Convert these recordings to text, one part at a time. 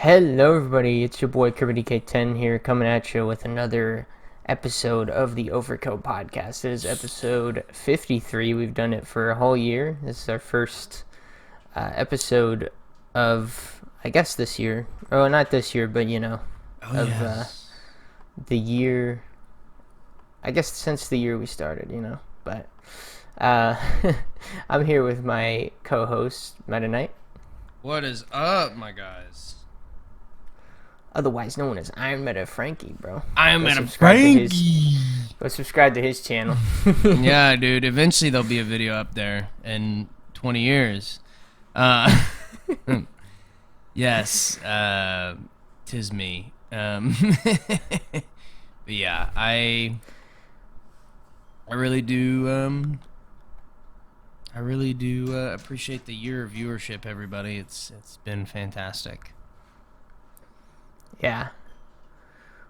Hello, everybody. It's your boy KirbyDK10 here, coming at you with another episode of the Overkill Podcast. It is episode 53. We've done it for a whole year. This is our first episode of, I guess, this year. Oh, not this year, but the year. I guess since the year we started. But uh, I'm here with my co-host Meta Knight, What is up, my guys? otherwise known as Iron Meta Frankie, bro. I am Go at a subscribe to his- Frankie. Go subscribe to his channel. Yeah, dude. Eventually there'll be a video up there in 20 years. Yes, tis me. But yeah, I really do. I really do appreciate the year of viewership, everybody. It's been fantastic. Yeah.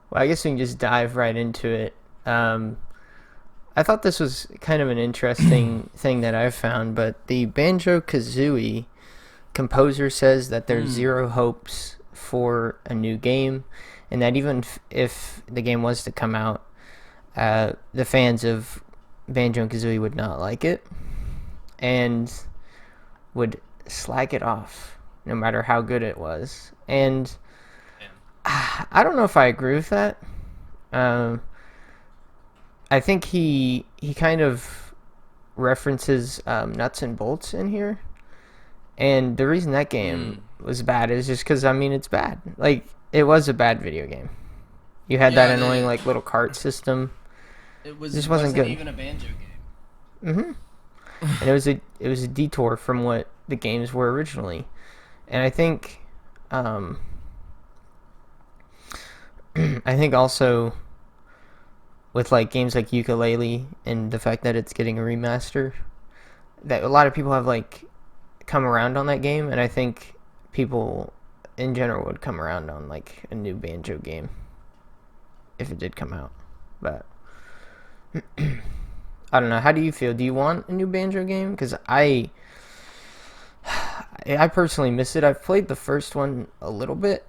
Well, I guess we can just dive right into it. I thought this was kind of an interesting thing that I found, but the Banjo-Kazooie composer says that there's zero hopes for a new game, and that even if the game was to come out, the fans of Banjo-Kazooie would not like it and would slag it off no matter how good it was. And I don't know if I agree with that. I think he kind of references Nuts and Bolts in here, and the reason that game was bad is just because it's bad. Like, it was a bad video game. You had that annoying little cart system. It just wasn't good. Even a Banjo game. And it was a detour from what the games were originally, and I think also with games like Ukulele and the fact that it's getting a remaster, that a lot of people have come around on that game, and I think people in general would come around on a new Banjo game if it did come out. But I don't know. How do you feel? Do you want a new Banjo game? Because I personally miss it. I've played the first one a little bit.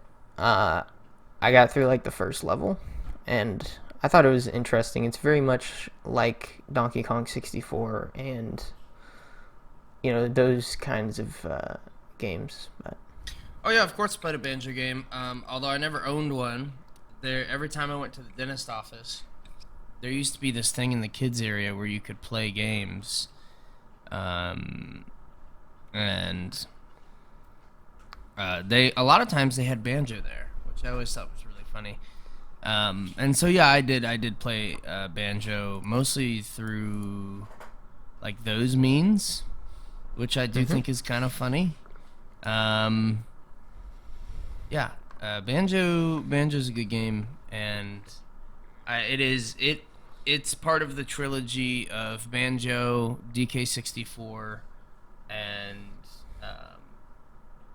I got through the first level, and I thought it was interesting. It's very much like Donkey Kong 64 and those kinds of games. But Oh yeah, of course I played a Banjo game. Although I never owned one. Every time I went to the dentist office, there used to be this thing in the kids area where you could play games, and a lot of times they had banjo there, which I always thought was really funny. And so yeah, I did play banjo mostly through those means, which I do think is kind of funny. Yeah, Banjo's a good game, and it's part of the trilogy of Banjo, DK64, and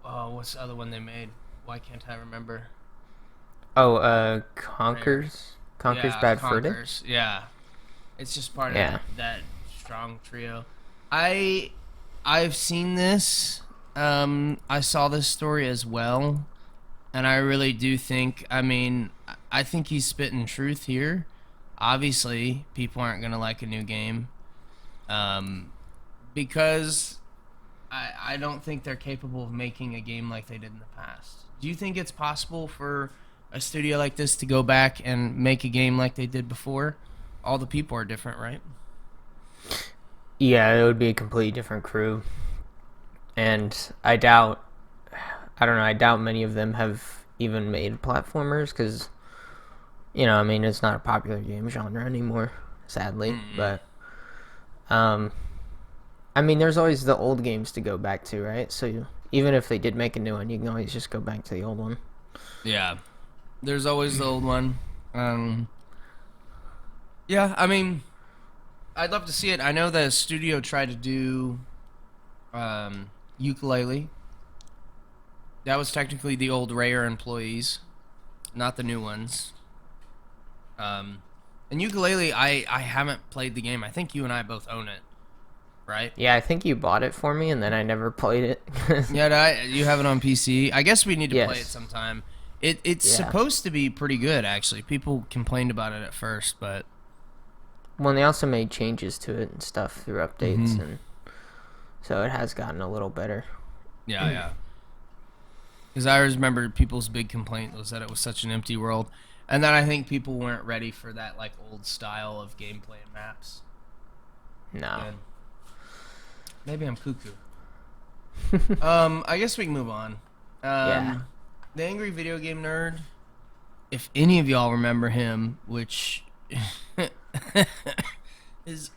what's the other one they made? Why can't I remember? Conker's Bad Fur Day? Yeah, it's just part of that strong trio. I've seen this. I saw this story as well, and I really do think. I think he's spitting truth here. Obviously, people aren't gonna like a new game, because I don't think they're capable of making a game like they did in the past. Do you think it's possible for a studio like this to go back and make a game like they did before? All the people are different, right? Yeah, it would be a completely different crew. And I doubt many of them have even made platformers because, it's not a popular game genre anymore, sadly. But, there's always the old games to go back to, right? So even if they did make a new one, you can always just go back to the old one. Yeah. There's always the old one. Yeah, I'd love to see it. I know the studio tried to do Ukulele. That was technically the old Rare employees, not the new ones. And Ukulele, I haven't played the game. I think you and I both own it. right? Yeah, I think you bought it for me, and then I never played it. Yeah, you have it on PC. I guess we need to play it Yes. sometime. It's Yeah. supposed to be pretty good, actually. People complained about it at first, but Well, they also made changes to it and stuff through updates, and so it has gotten a little better. yeah. Because I remember people's big complaint was that it was such an empty world, and that I think people weren't ready for that like old style of gameplay and maps. No. And maybe I'm cuckoo. I guess we can move on. Yeah. The Angry Video Game Nerd. If any of y'all remember him, which is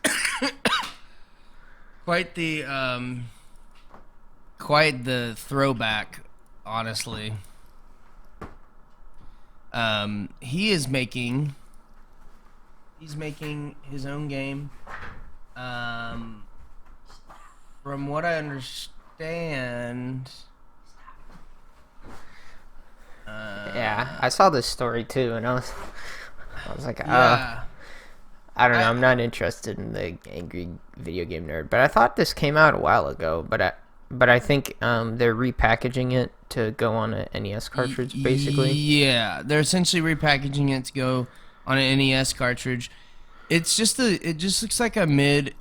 quite the throwback, honestly. He's making his own game. From what I understand, Yeah, I saw this story too, and I was like, yeah. I don't know, I'm not interested in the Angry Video Game Nerd, but I thought this came out a while ago, but I think they're repackaging it to go on an NES cartridge, basically. Yeah, they're essentially repackaging it to go on an NES cartridge. It just looks like a mid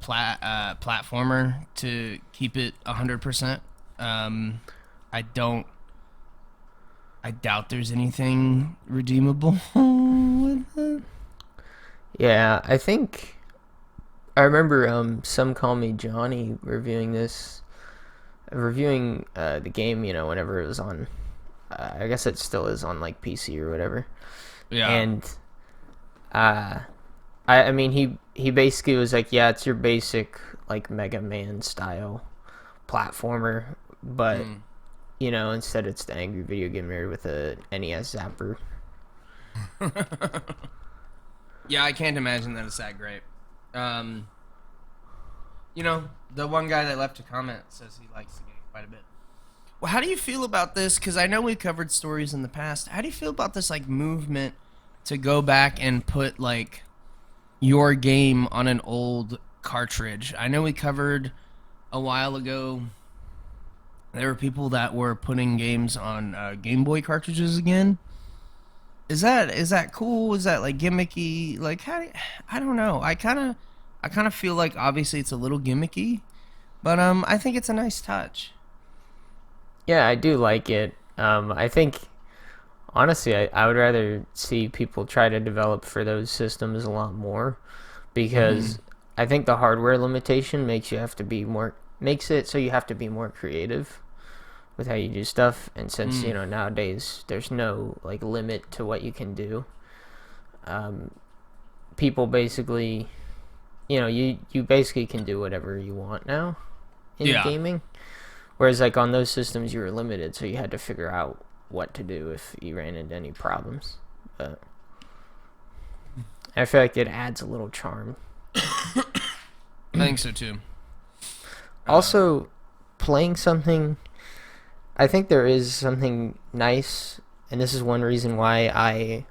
platformer to keep it 100%. I doubt there's anything redeemable with it. Yeah, I think I remember Some Call Me Johnny reviewing the game, whenever it was on. I guess it still is on like PC or whatever. Yeah. And I mean he basically was like, yeah, it's your basic like Mega Man style platformer, but instead it's the Angry Video Game Nerd with a NES zapper. Yeah, I can't imagine that it's that great. The one guy that left a comment says he likes the game quite a bit. Well, how do you feel about this? Because I know we covered stories in the past. How do you feel about this like movement to go back and put like your game on an old cartridge? I know we covered a while ago. There were people that were putting games on Game Boy cartridges again. Is that cool? Is that like gimmicky? Like I don't know. I kind of feel like obviously it's a little gimmicky, but I think it's a nice touch. Yeah, I do like it. I think honestly I would rather see people try to develop for those systems a lot more, because I think the hardware limitation makes it so you have to be more creative with how you do stuff, and since nowadays there's no like limit to what you can do, people basically you basically can do whatever you want now in gaming, whereas like on those systems you were limited, so you had to figure out what to do if you ran into any problems. But I feel like it adds a little charm. I think so too. Also, playing something, I think there is something nice, and this is one reason why I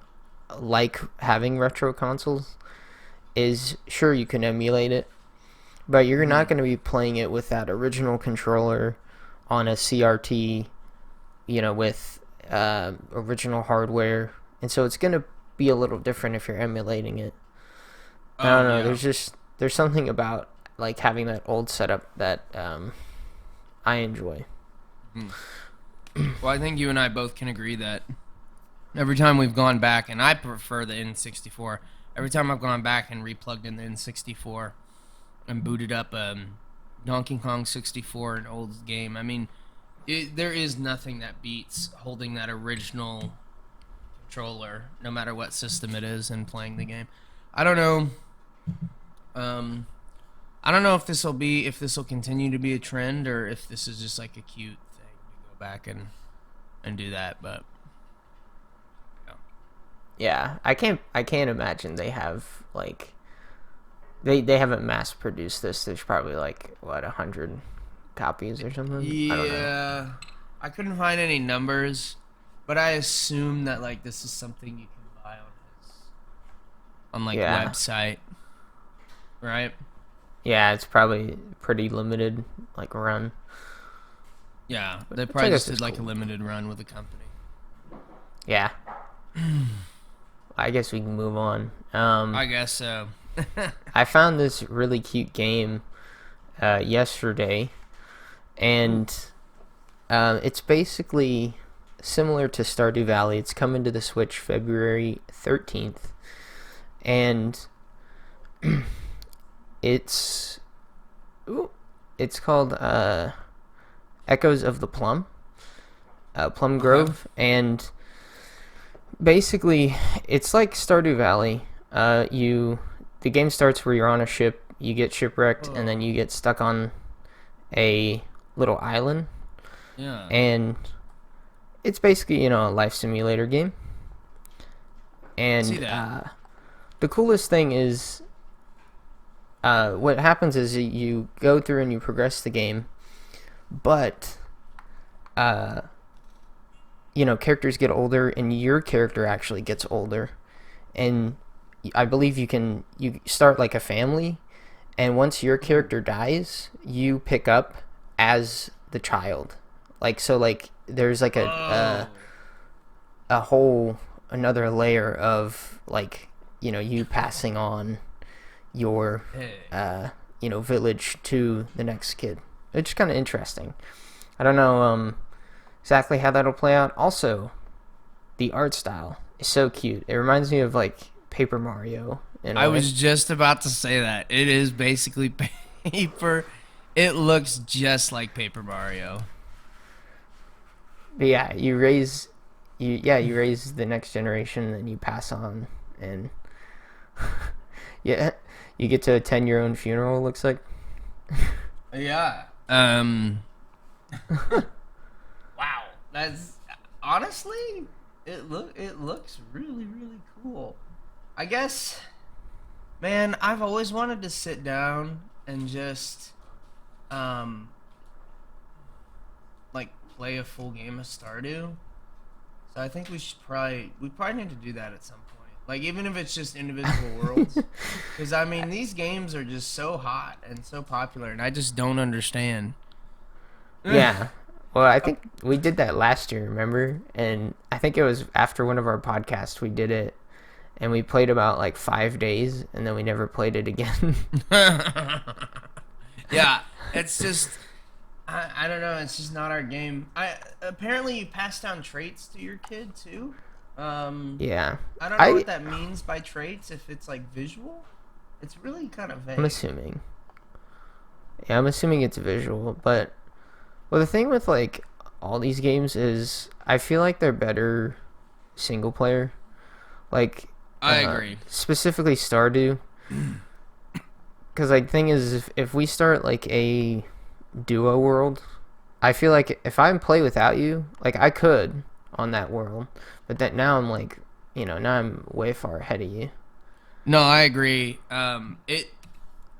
like having retro consoles, is sure you can emulate it, but you're not going to be playing it with that original controller on a CRT, with original hardware, and so it's going to be a little different if you're emulating it. I don't know, there's something about like having that old setup that I enjoy. Well, I think you and I both can agree that every time we've gone back, and I prefer the N64, every time I've gone back and replugged in the N64 and booted up Donkey Kong 64, an old game, I mean, there is nothing that beats holding that original controller, no matter what system it is, and playing the game. I don't know. I don't know if this will continue to be a trend, or if this is just like a cute thing to go back and do that. But yeah, I can't imagine they have like they haven't mass produced this. There's probably like 100 copies or something. Yeah, I don't know. I couldn't find any numbers, but I assume that like this is something you can buy on his website, right? Yeah, it's probably pretty limited, like run. Yeah, they Which I probably guess just did is like a cool. limited run with the company. Yeah. I guess we can move on. I guess so. I found this really cute game yesterday, and it's basically similar to Stardew Valley. It's coming to the Switch February 13th, and it's it's called Echoes of the Plum Grove, and basically it's like Stardew Valley. The game starts where you're on a ship, you get shipwrecked, and then you get stuck on a little island, Yeah. and it's basically a life simulator game. And See that. the coolest thing is what happens is you go through and you progress the game, but characters get older, and your character actually gets older, and I believe you start like a family, and once your character dies, you pick up as the child. Like there's like a whole another layer of like you passing on your village to the next kid. It's kind of interesting. I don't know exactly how that'll play out. Also, the art style is so cute. It reminds me of like Paper Mario in a I way. was just about to say that. It is basically paper. It looks just like Paper Mario. But yeah, you raise the next generation, and you pass on, and yeah, you get to attend your own funeral. It looks like. Yeah. Wow. That's honestly, it looks really really cool. I guess, man, I've always wanted to sit down and just like play a full game of Stardew. So I think we probably need to do that at some point. Like even if it's just individual worlds, because I mean these games are just so hot and so popular, and I just don't understand. Yeah. Well, I think we did that last year, remember? And I think it was after one of our podcasts we did it, and we played about like 5 days, and then we never played it again. Yeah, it's just I don't know. It's just not our game. Apparently you pass down traits to your kid too. Yeah. I don't know what that means by traits. If it's like visual, it's really kind of vague. I'm assuming. Yeah, I'm assuming it's visual, but well, the thing with like all these games is I feel like they're better single player. Like I agree. Specifically Stardew. Because like thing is, if we start like a duo world, I feel like if I play without you, like I could on that world, but that now I'm like, now I'm way far ahead of you. No, I agree.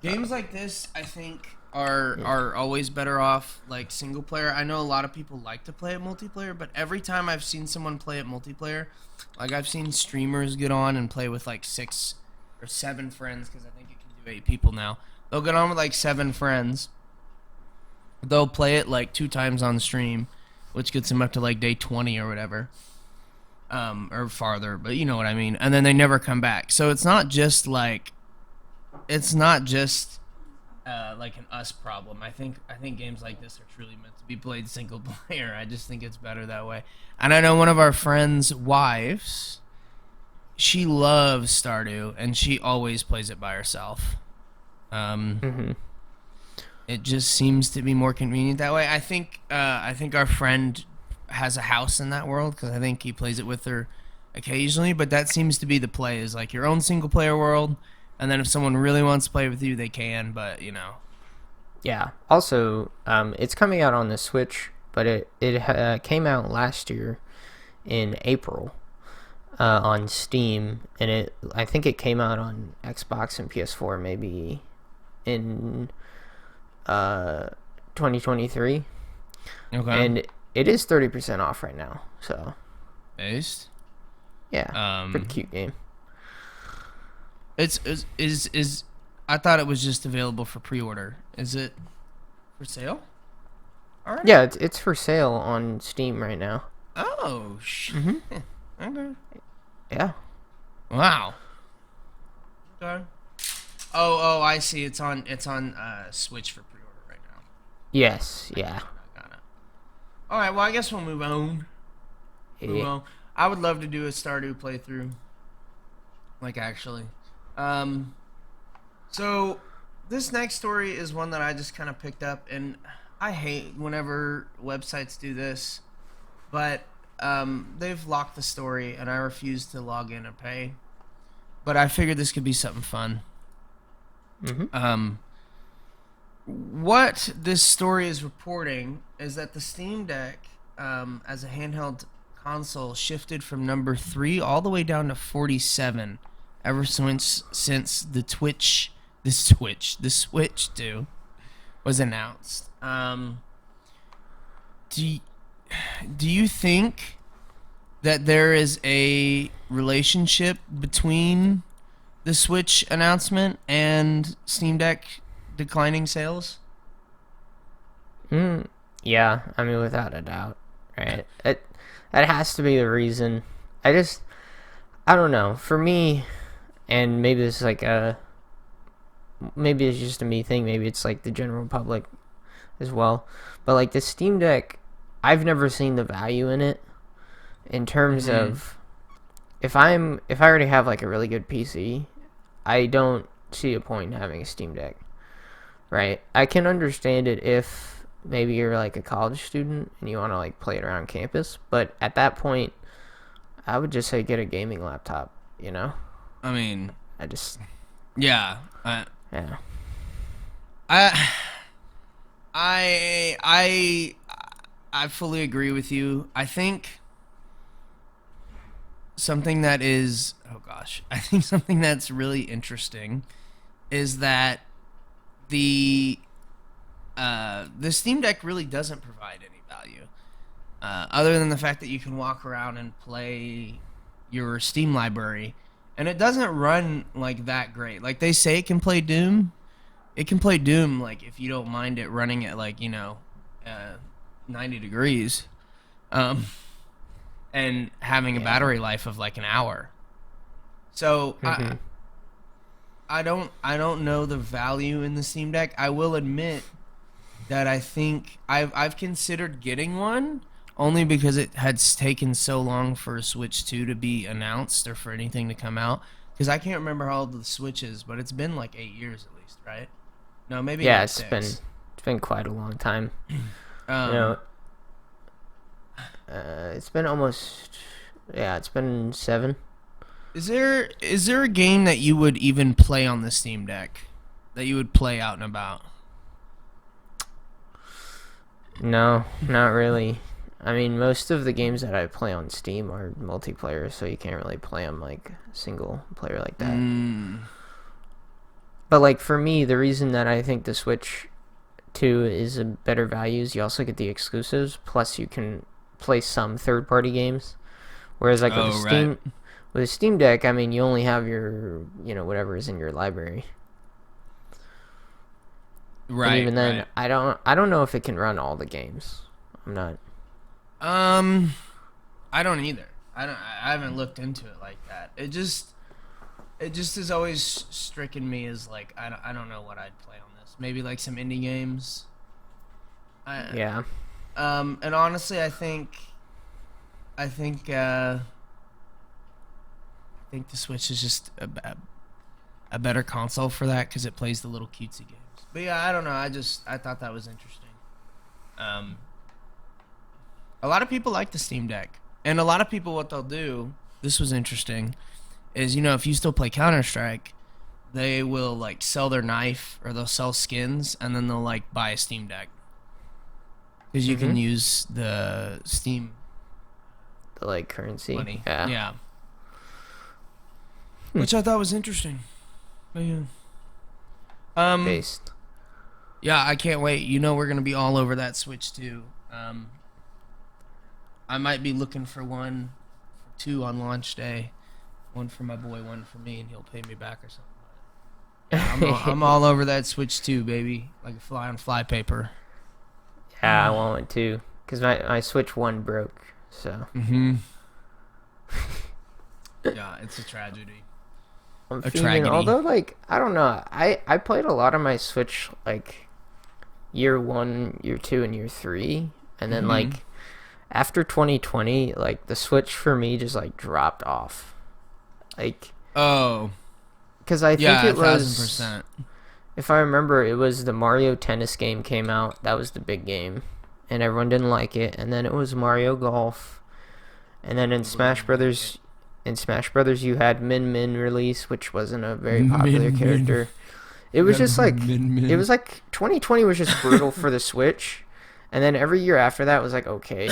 Games like this, I think, are always better off like single player. I know a lot of people like to play it multiplayer, but every time I've seen someone play it multiplayer, like I've seen streamers get on and play with like 6 or 7 friends, because I think it can do 8 people now. They'll get on with like 7 friends. They'll play it like 2 times on stream, which gets them up to like day 20 or whatever. Or farther, but you know what I mean. And then they never come back. So it's not just like like an us problem. I think games like this are truly meant to be played single player. I just think it's better that way. And I know one of our friends' wives, she loves Stardew, and she always plays it by herself. It just seems to be more convenient that way. I think our friend has a house in that world, because I think he plays it with her occasionally. But that seems to be the play, is like your own single player world, and then if someone really wants to play with you, they can. But Yeah. Also, it's coming out on the Switch, but it came out last year in April on Steam, and I think it came out on Xbox and PS4 maybe in 2023. Okay. And it is 30% off right now. So based. Yeah. Pretty cute game. Is I thought it was just available for pre-order. Is it for sale? All right. Yeah, it's for sale on Steam right now. Oh, shit. Mm-hmm. Okay. Yeah. Wow. Okay. Oh, I see. It's on Switch for pre-order right now. Yes. Yeah. I got it. All right. Well, I guess we'll move on. I would love to do a Stardew playthrough. Like, actually. So, this next story is one that I just kind of picked up, and I hate whenever websites do this, but they've locked the story, and I refuse to log in and pay. But I figured this could be something fun. Mm-hmm. What this story is reporting is that the Steam Deck, as a handheld console, shifted from number 3 all the way down to 47 ever since the Switch 2 was announced. Do you think that there is a relationship between the Switch announcement and Steam Deck declining sales? Yeah, I mean, without a doubt, right? That has to be the reason. I don't know. For me, and maybe this is maybe it's just a me thing. Maybe it's like the general public as well. But like the Steam Deck, I've never seen the value in it in terms of if I already have like a really good PC, I don't see a point in having a Steam Deck, right? I can understand it if maybe you're like a college student and you want to like play it around campus, but at that point, I would just say get a gaming laptop, you know? I mean, yeah. I fully agree with you. I think something that's really interesting is that the Steam Deck really doesn't provide any value, other than the fact that you can walk around and play your Steam library, and it doesn't run like that great. Like they say it can play Doom. It can play Doom like if you don't mind it running at 90 degrees, and having a battery life of like an hour. So I don't know the value in the Steam Deck. I will admit that I think I've considered getting one only because it had taken so long for a Switch 2 to be announced or for anything to come out. Because I can't remember how old the Switch is, but it's been like 8 years at least, right? No, maybe like it's 6. It's been quite a long time. It's been it's been 7. Is there a game that you would even play on the Steam Deck that you would play out and about? No, not really. I mean, most of the games that I play on Steam are multiplayer, so you can't really play them like single player like that. But like for me, the reason that I think the Switch 2 is a better value is you also get the exclusives, plus you can play some third-party games. Whereas like with a Steam Deck, I mean, you only have your, whatever is in your library. Right. And even then, I don't know if it can run all the games. I'm not. I don't either. I haven't looked into it like that. It just has always stricken me as like I don't know what I'd play on this. Maybe like some indie games. Yeah. And honestly, I think the Switch is just a better console for that because it plays the little cutesy games. But yeah, I don't know. I thought that was interesting. A lot of people like the Steam Deck, and a lot of people, what they'll do, this was interesting, is if you still play Counter-Strike, they will like sell their knife or they'll sell skins, and then they'll like buy a Steam Deck because you can use the Steam currency money. Yeah. Which I thought was interesting. But yeah. Based. Yeah, I can't wait. We're gonna be all over that Switch too. I might be looking for 2 on launch day. One for my boy, one for me, and he'll pay me back or something. I'm all over that Switch 2, baby. Like a fly on flypaper. Yeah, I want one too. Because my Switch 1 broke, so. Mm-hmm. Yeah, it's a tragedy. A tragedy. Although, like, I don't know. I played a lot of my Switch, like, year 1, year 2, and year 3. And then, like, after 2020, like, the Switch for me just, like, dropped off. Like. Oh. Because I think it was. 1,000%. If I remember, it was the Mario Tennis game came out. That was the big game. And everyone didn't like it. And then it was Mario Golf. And then in Smash Brothers, you had Min Min release, which wasn't a very popular character. It was just like it was like 2020 was just brutal for the Switch, and then every year after that was like okay.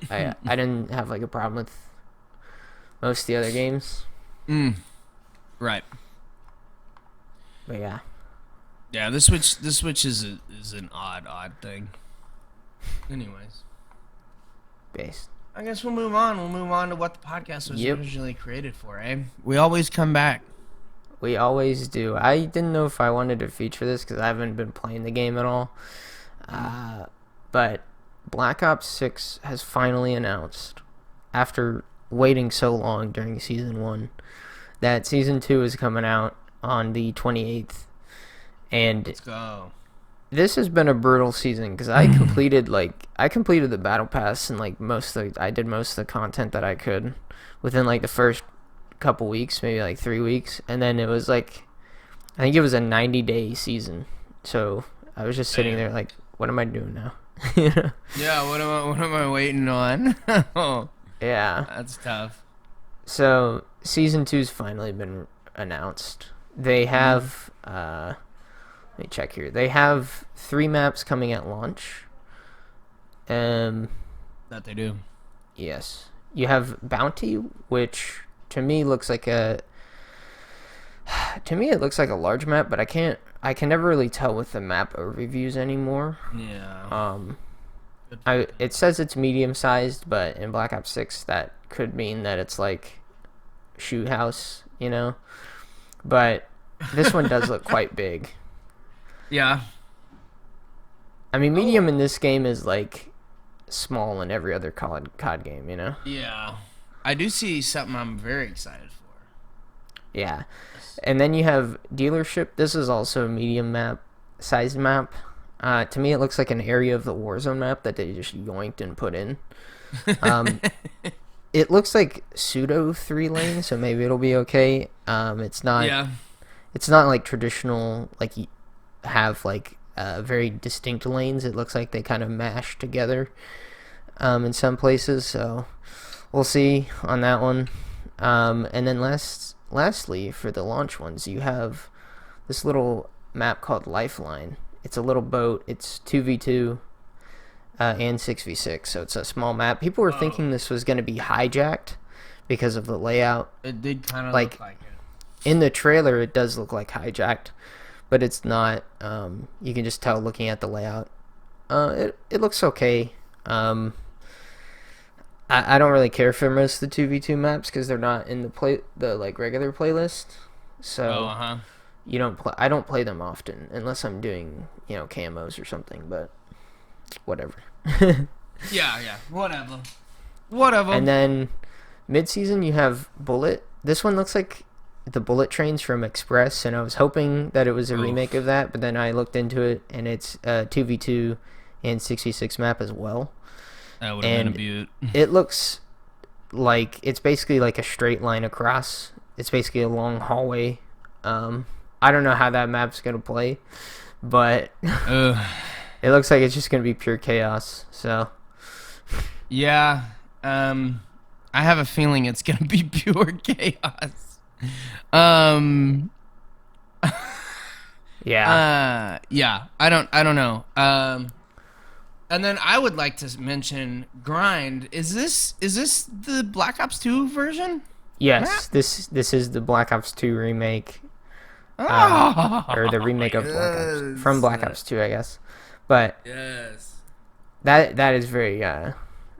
I didn't have like a problem with most of the other games. Right. But yeah. Yeah, the Switch is an odd thing. Anyways. Based. I guess we'll move on. We'll move on to what the podcast was originally created for, eh? We always come back. We always do. I didn't know if I wanted to feature this because I haven't been playing the game at all. But Black Ops 6 has finally announced, after waiting so long during Season 1, that Season 2 is coming out on the 28th. And let's go. This has been a brutal season because I completed the battle pass and like I did most of the content that I could within like the first couple weeks, maybe like 3 weeks, and then it was like I think it was a 90-day season. So I was just sitting there like, what am I doing now? You know? Yeah, what am I waiting on? Yeah, that's tough. So Season 2's finally been announced. They have let me check here. They have 3 maps coming at launch. That they do. Yes. You have Bounty, which to me looks like it looks like a large map, but I can never really tell with the map overviews anymore. Yeah. It says it's medium sized, but in Black Ops 6 that could mean that it's like shoot house, you know? But this one does look quite big. Yeah. I mean, medium in this game is like small in every other COD game, you know? Yeah. I do see something I'm very excited for. Yeah. And then you have Dealership. This is also a medium sized map. To me, it looks like an area of the Warzone map that they just yoinked and put in. It looks like pseudo 3 lane, so maybe it'll be okay. It's not. Yeah. It's not like traditional, like you have like very distinct lanes. It looks like they kind of mash together in some places. So we'll see on that one. And then lastly, for the launch ones, you have this little map called Lifeline. It's a little boat. It's 2v2 and 6v6, so it's a small map. People were thinking this was going to be hijacked because of the layout. It did kind of look like it. In the trailer, it does look like hijacked, but it's not. You can just tell looking at the layout. It looks okay. I don't really care for most of the 2v2 maps because they're not in the like regular playlist. So I don't play them often unless I'm doing camos or something. But whatever. Yeah. Whatever. And then mid-season you have Bullet. This one looks like the Bullet Trains from Express, and I was hoping that it was a remake of that, but then I looked into it, and it's a 2v2 and 6v6 map as well. That would have been a beaut. It looks like it's basically like a straight line across. It's basically a long hallway. I don't know how that map's going to play, but it looks like it's just going to be pure chaos. So yeah, I have a feeling it's going to be pure chaos. Yeah. I don't know. And then I would like to mention Grind. Is this the Black Ops 2 version? Yes, this is the Black Ops 2 remake. Or the remake of Black Ops from Black Ops 2, I guess. But yes, that is very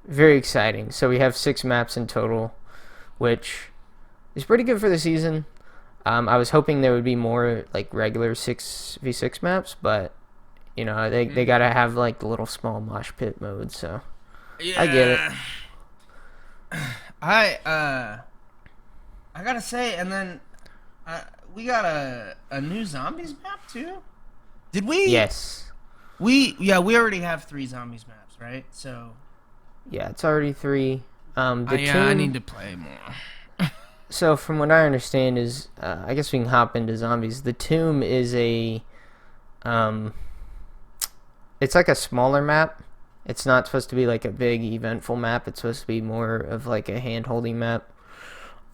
very exciting. So we have 6 maps in total, which is pretty good for the season. I was hoping there would be more like regular 6v6 maps, but they gotta have like the little small mosh pit mode. So Yeah. I get it. I gotta say, and then we got a new zombies map too. Did we? Yes. We already have 3 zombies maps, right? So. Yeah, it's already 3. I need to play more. So from what I understand is, I guess we can hop into zombies. The tomb is it's like a smaller map. It's not supposed to be like a big eventful map. It's supposed to be more of like a hand-holding map.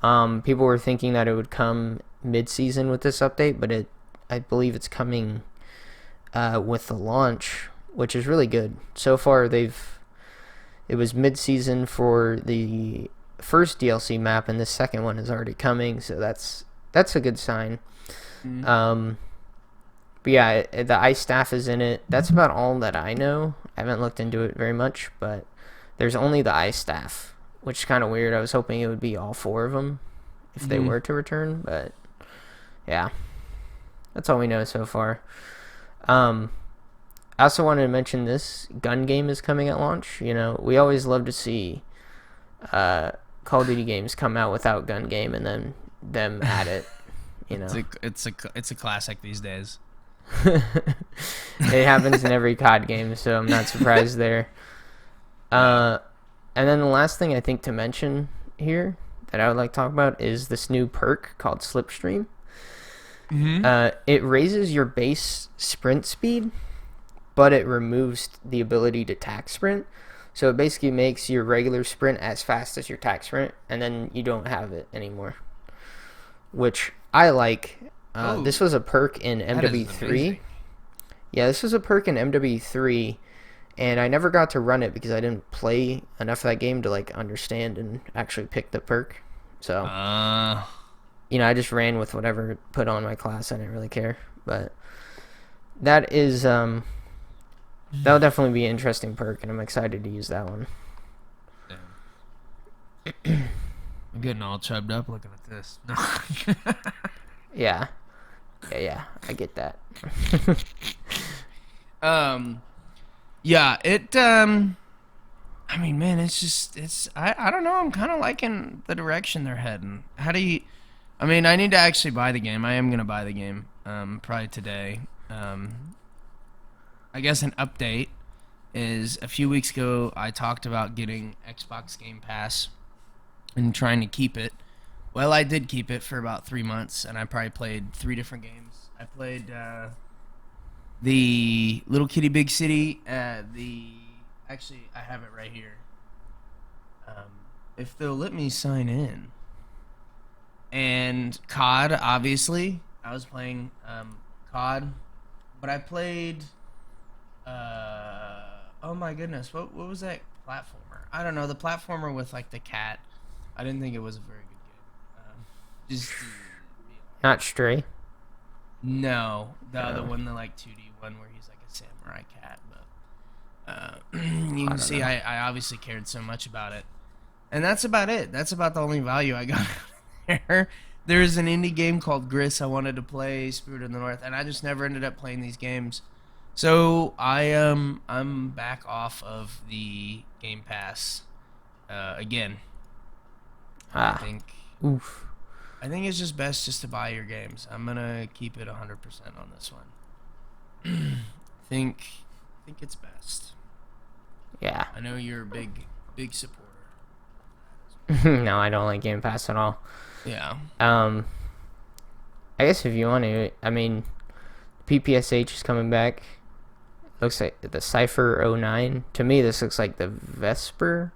People were thinking that it would come mid-season with this update, but I believe it's coming with the launch, which is really good. So far, it was mid-season for the first DLC map, and the second one is already coming, so that's a good sign. Mm-hmm. But yeah, the ice staff is in it. That's about all that I know. I haven't looked into it very much, but there's only the ice staff, which is kind of weird. I was hoping it would be all 4 of them if they were to return, but yeah, that's all we know so far. I also wanted to mention this gun game is coming at launch. We always love to see Call of Duty games come out without gun game and then them add it. It's a classic these days. It happens in every COD game, so I'm not surprised there. And then the last thing I think to mention here that I would like to talk about is this new perk called Slipstream. Mm-hmm. It raises your base sprint speed, but it removes the ability to tack sprint. So it basically makes your regular sprint as fast as your tack sprint, and then you don't have it anymore, which I like. This was a perk in MW3. Yeah, this was a perk in MW3, and I never got to run it because I didn't play enough of that game to like understand and actually pick the perk. So, I just ran with whatever it put on my class. I didn't really care, but that is that'll definitely be an interesting perk, and I'm excited to use that one. I'm getting all chubbed up looking at this. Yeah, I get that. Yeah, I mean, man, I don't know, I'm kind of liking the direction they're heading. I need to actually buy the game. I am going to buy the game, probably today. I guess an update is a few weeks ago, I talked about getting Xbox Game Pass and trying to keep it. Well, I did keep it for about 3 months, and I probably played 3 different games. I played the Little Kitty Big City. Actually, I have it right here. If they'll let me sign in. And COD, obviously. I was playing COD, but I played. Oh my goodness, what was that platformer? I don't know, the platformer with like the cat. I didn't think it was a very good game. Not Stray. No, the other one, the like 2D one where he's like a samurai cat. But you can see I obviously cared so much about it, and that's about it. That's about the only value I got there. There's an indie game called Gris I wanted to play, Spirit of the North, and I just never ended up playing these games. So I'm back off of the Game Pass again. I think. Oof. I think it's just best just to buy your games. I'm gonna keep it 100% on this one. I think it's best. Yeah. I know you're a big supporter. No, I don't like Game Pass at all. Yeah. I guess if you want to, PPSH is coming back. Looks like the Cypher 09. To me, this looks like the Vesper,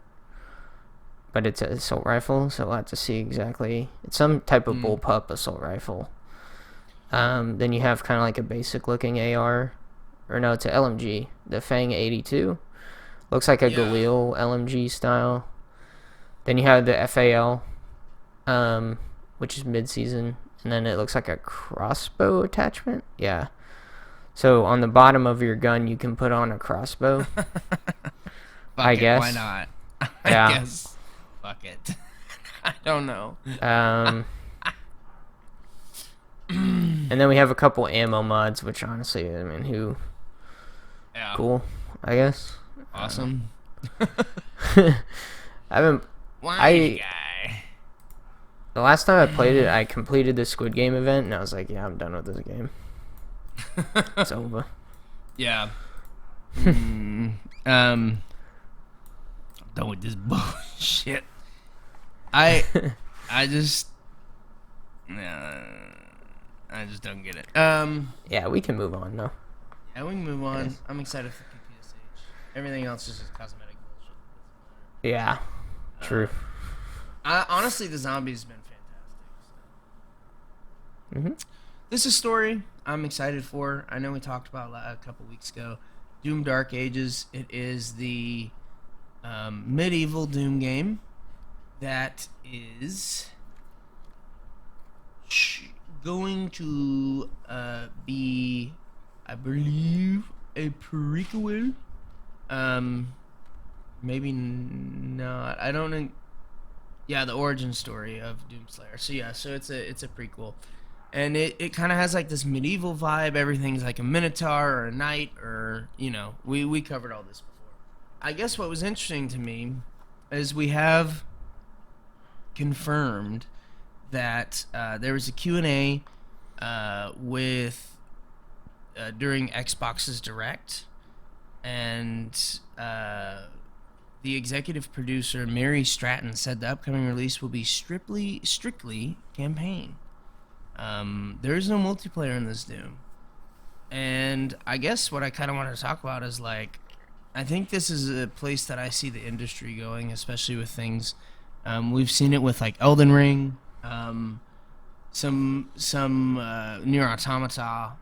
but it's an assault rifle, so we'll have to see exactly. It's some type of bullpup assault rifle. Then you have kind of like a basic looking AR, or no, it's an LMG, the Fang 82. Looks like a Galil LMG style. Then you have the FAL, which is mid-season, and then it looks like a crossbow attachment. Yeah. So on the bottom of your gun, you can put on a crossbow. I guess. Why not? Yeah. I guess. Fuck it. I don't know. And then we have a couple ammo mods, which honestly, I mean, Yeah. cool, I guess. Awesome. I haven't. Why guy? The last time I played it, I completed the Squid Game event, and I was like, yeah, I'm done with this game. It's over. Yeah. I'm done with this bullshit. I just don't get it. Yeah, we can move on now. Yeah, we can move on. Yes. I'm excited for PPSH. Everything else is just cosmetic bullshit. Yeah, true. Honestly, the zombies have been fantastic. So. This is a story I'm excited for. I know we talked about a couple weeks ago. Doom Dark Ages. It is the medieval Doom game that is going to be, I believe, a prequel. Maybe not. I don't know. Yeah, the origin story of Doomslayer. So yeah, so it's a prequel. And it kind of has like this medieval vibe. Everything's like a minotaur or a knight, or, you know, we covered all this before. I guess what was interesting to me is we have confirmed that there was a Q&A with during Xbox's Direct, and the executive producer Mary Stratton said the upcoming release will be strictly campaign. There is no multiplayer in this Doom. And I guess what I kind of want to talk about is, like, I think this is a place that I see the industry going, especially with things. We've seen it with, like, Elden Ring, some Nier Automata.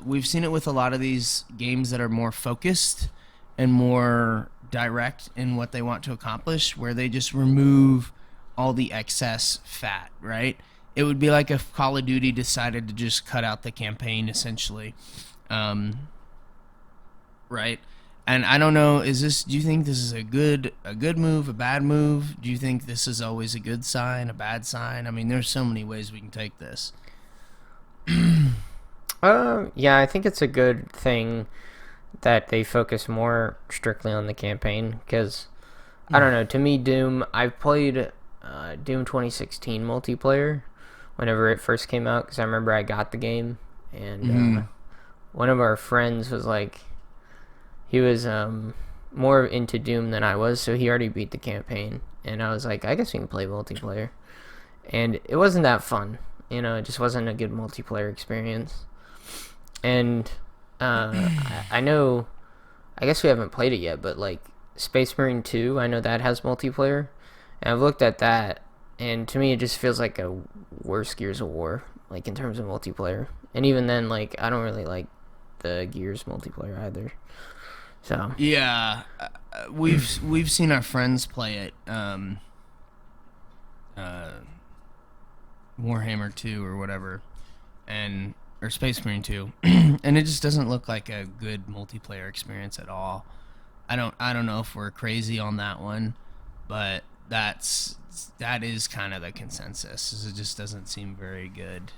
We've seen it with a lot of these games that are more focused and more direct in what they want to accomplish, where they just remove all the excess fat, right? It would be like if Call of Duty decided to just cut out the campaign, essentially, right? And I don't know, do you think this is a good move, a bad move? Do you think this is always a good sign, a bad sign? I mean, there's so many ways we can take this. Yeah, I think it's a good thing that they focus more strictly on the campaign, because I don't know, to me, Doom, I've played Doom 2016 multiplayer whenever it first came out, because I remember I got the game, and one of our friends was like, he was more into Doom than I was, so he already beat the campaign, and I was like, I guess we can play multiplayer, and it wasn't that fun, you know, it just wasn't a good multiplayer experience. And I know, I guess we haven't played it yet, but like Space Marine 2, I know that has multiplayer, and I've looked at that, and to me it just feels like a worse Gears of War, like in terms of multiplayer. And even then, like, I don't really like the Gears multiplayer either. So yeah, we've seen our friends play it, Warhammer 2 or whatever, or Space Marine 2, and it just doesn't look like a good multiplayer experience at all. I don't know if we're crazy on that one, but that is kind of the consensus. Is it just doesn't seem very good.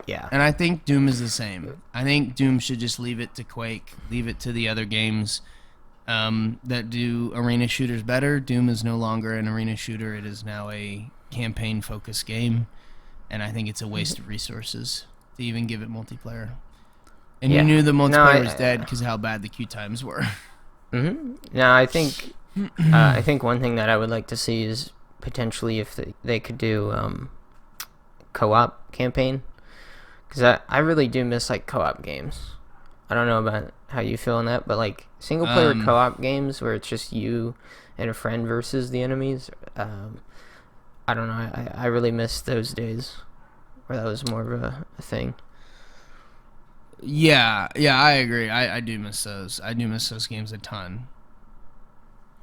yeah, and I think Doom is the same. I think Doom should just leave it to Quake, leave it to the other games that do arena shooters better. Doom is no longer an arena shooter. It is now a campaign-focused game, and I think it's a waste of resources to even give it multiplayer. And you knew the multiplayer was dead because how bad the queue times were. Now, I think one thing that I would like to see is potentially if they could do co-op campaign, because I really do miss like co-op games. I don't know about how you feel on that, but like single player co-op games where it's just you and a friend versus the enemies, I don't know, I really miss those days where that was more of a thing. Yeah, I agree. I do miss those. I do miss those games a ton.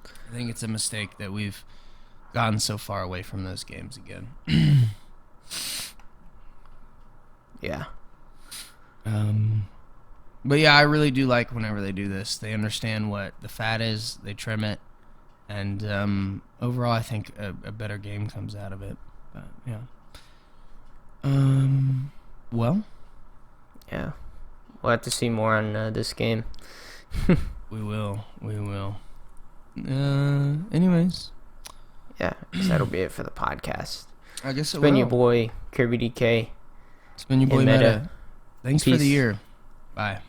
I think it's a mistake that we've gotten so far away from those games again. Yeah. But yeah, I really do like whenever they do this. They understand what the fat is, they trim it, and overall I think a better game comes out of it. But yeah. Well, yeah, we'll have to see more on this game. We will. Anyways. Yeah, so that'll be it for the podcast. I guess it's been your boy, Kirby DK. It's been your boy, Meta. Thanks Peace. for the year. Bye.